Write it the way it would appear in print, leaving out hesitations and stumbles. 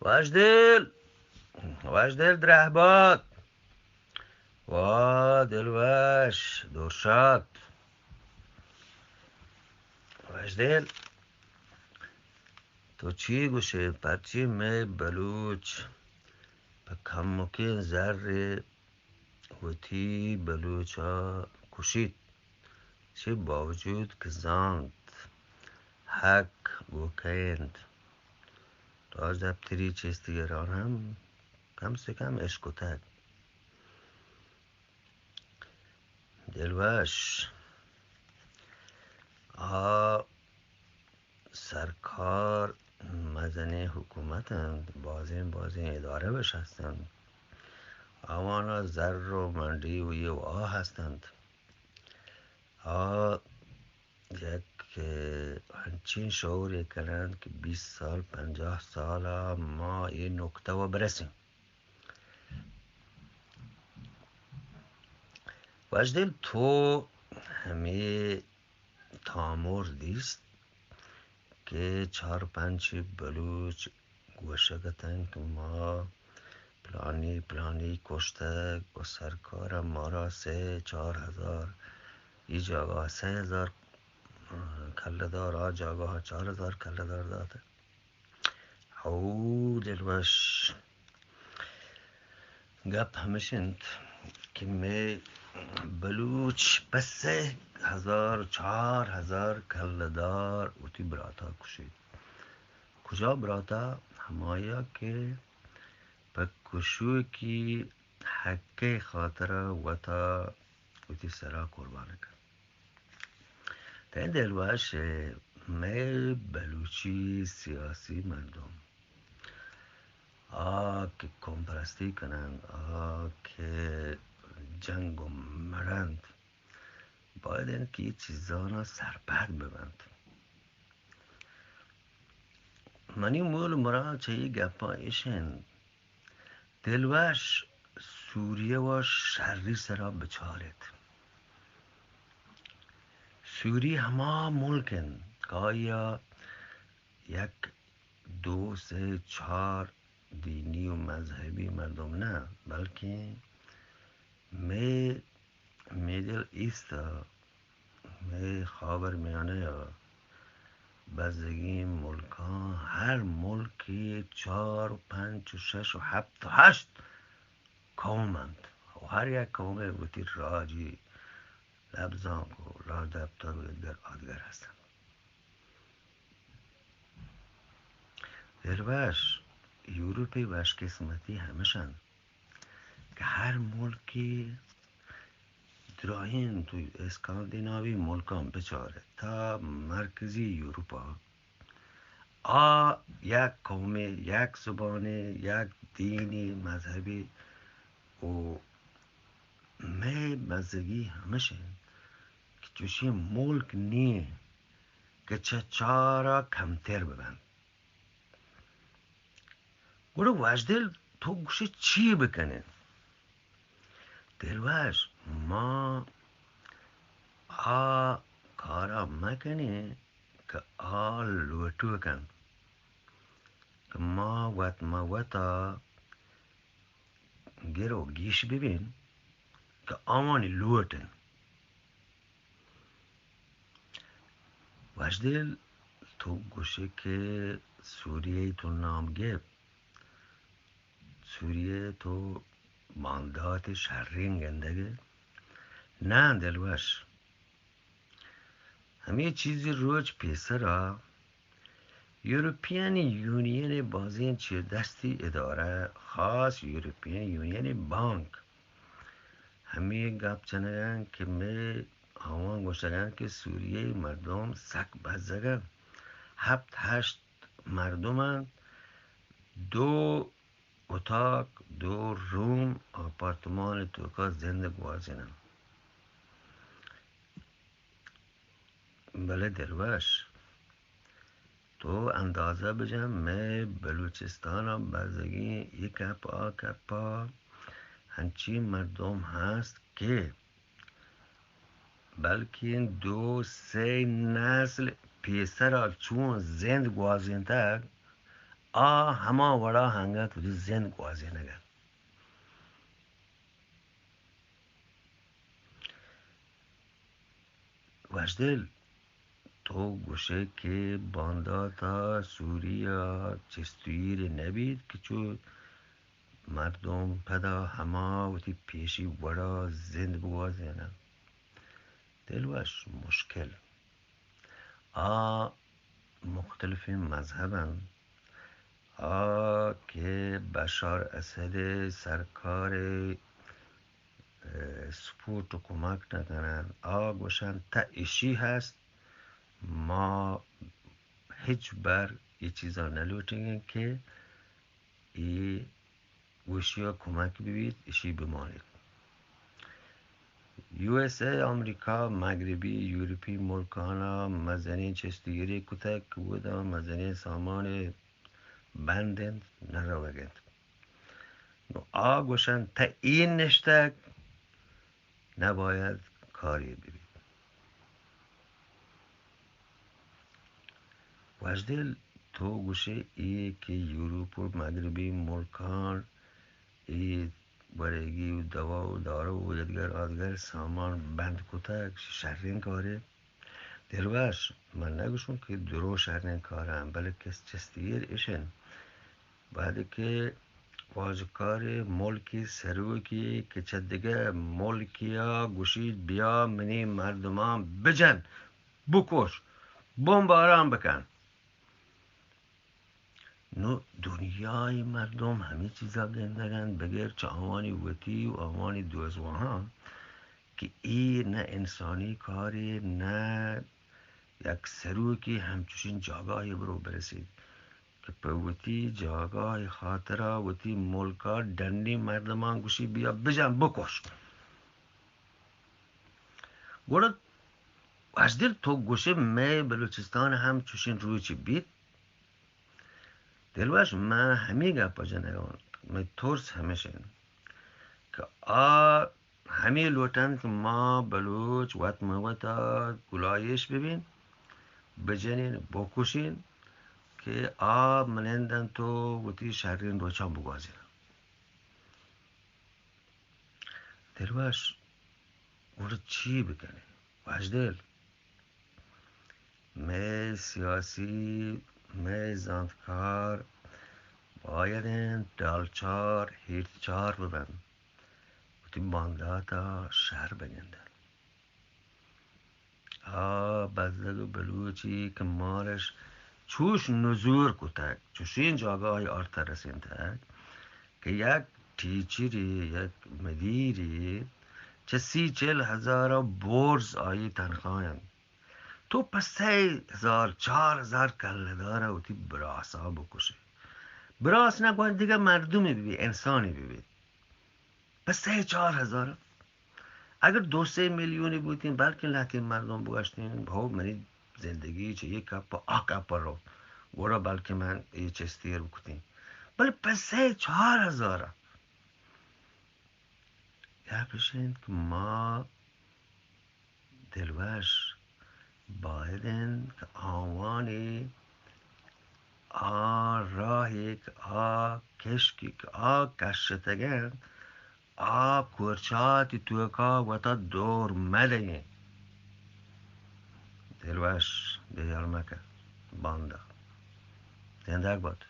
وشدل درهباد و دلوش دررشات وشدل تو چی گوشه پرچی می بلوچ به کموکی زر وتی بلوچا کشید چه باوجود که زاند حق گوکند راج دپتری چیستگران هم کم سے کم عشق و تک دلوش سرکار مدنی حکومتند بازین اداره بش هستند اوانا زر و منڈی و یه و هستند یک همچین شعوری کنند که 20 سال 50 سال ما این نکته و برسیم. وشدل تو همه تامور دیست که 4-5 بلوچ گوشه گتن که ما پلانی کشته و سرکار ما را 3-4 هزار ای جاگاه 3 هزار کله دار آ جاگاه 4 هزار کله دار داده. او دلوش گپ همشند که می بلوچ بس 3 هزار 4 هزار کله دار اوتی براتا کشید. کجا براتا؟ همایا که به کشوی کی حقه خاطر وطا اوتی سرا قربانه کرد. تا دلوش می بلوچی سیاسی مردم که کمپرستی کنند که جنگ و مرند باید این که این چیزانا سرپد ببند. منی مول مرا چه یه گپا ایشن دلوش سوریه و شری سرا بچارد. سوری همه ملکن که آیا 1 2 3 4 دینی و مذهبی مردم نه بلکه میدل ایستا می خاور میانه یا بزدگی ملکان هر ملکی 4 و 5 و 6 و 7 و 8 قومند و هر یک قوم بودی راجی لبزانک و راج دپتر و آدگر هستند. دلوش یوروپی وش قسمتی همشن که هر ملکی دراهین توی اسکاندیناوی ملکان بچاره تا مرکزی یوروپا یک قومی یک زبانی یک دینی مذهبی و می بزدگی همشه که جوشی ملک نیه که چه چارا کمتر ببند. گروه وشدل تو گوشه چی بکنه؟ دلوش ما کارا مکنه که لوتو کن که ما وطا گرو گیش ببین که آمانی لوتن. وشدل تو گوشه که سوریه تو نام گب سوریه تو ماندات شرین گندگه نه دلوش همه چیزی روش پیسه را یوروپیان یونین بازین چیر دستی اداره خاص یوروپیان یونین بانک همه گپ چنگن که می آوان گوشتگن که سوریه مردم سک بزدگن 7-8 مردمن 2 اتاق 2 روم آپارتمان توکا زنده گوازینن. بله دلوش تو اندازه بجم میں بلوچستان بزدگی یک کپا هنچی مردم هست که بلکه 2-3 نسل پیسر چون زند گوازینده هما وڑا هنگا تو زن گوازی نگن وشدل تو گوشه که باندا تا سوریا چستویر نبید که چو مردم پدا هما و تی پیشی وڑا زند بگوازی نه دلوش مشکل مختلف مذهبن که بشار اسد سرکار سپورت و کمک نکنن گوشن تا ایشی هست ما هیچ بر یه چیزا نلوٹنگن که ای گوشی ها کمک ببید ایشی بمانید USA آمریکا مغربی یوروپی ملکانا مزنی چستگیری کتک بودا مزنی سامان بندند نروگند گوشن تا این نشتک نباید کاری ببید وشدل تو گوشه ای که یوروپ و مغربی ملکان ای برگی و دوا و دارو و یدگر آدگر سامان بند کتک شرین کاره دلوش من نگوشم که درو شرین کارم بلکه چستیر ایشن بعد که واجکار ملکی سروکی که چه دیگه ملکی ها گوشید بیا منی مردمان بجن بکش بمباران بکن نو دنیای مردم همه چیزا گندگن بگر چه آوانی وطی و آوانی دوزوان که ای نه انسانی کاری نه یک سروکی همچوشین جاگاهی برو برسید که پوتی جاگاه خاطره وتی ملکا دنی مردمان گوشی بیا بجن بکش گوڑا وشدل تو گوشه می بلوچستان هم چوشین روی چی بید دلوش من همی گپا جنگان می ترس همیشن که همی لوٹن که ما بلوچ وط موتا گلایش ببین بجنین بکشین که منندن تو وتی شرین روچان بگوازین دلوش گوڑا چی بکنه وشدل می سیاسی می زانتکار باید دالچار هیرچار ببن وتی بانداتا شهر بگندن بزدگ و بلوچی که مارش چوش نزور کتک چوشین جاگاه آرتا رسین تک که یک تیچری یک مدیری چه 30-40 برز آیی تنخواهن تو پس 3,000-4,000 کله داره و تی براسا بکشه براس نکنید دیگه مردمی ببید انسانی ببید پس 3,000-4,000 اگر 2-3 میلیونی بودین بلکه لکن مردم بگشتین با منی زندگی چه یک کپا رو گورا بلکه من یه چستیر بکتین بله پس 3,000-4,000 یا بشین که ما دلوش بایدن که آوانی راهی که کشکی که کشتگن کورچاتی توکا و تا دور مدهین دلوش بیار مکن باندا زندگ باد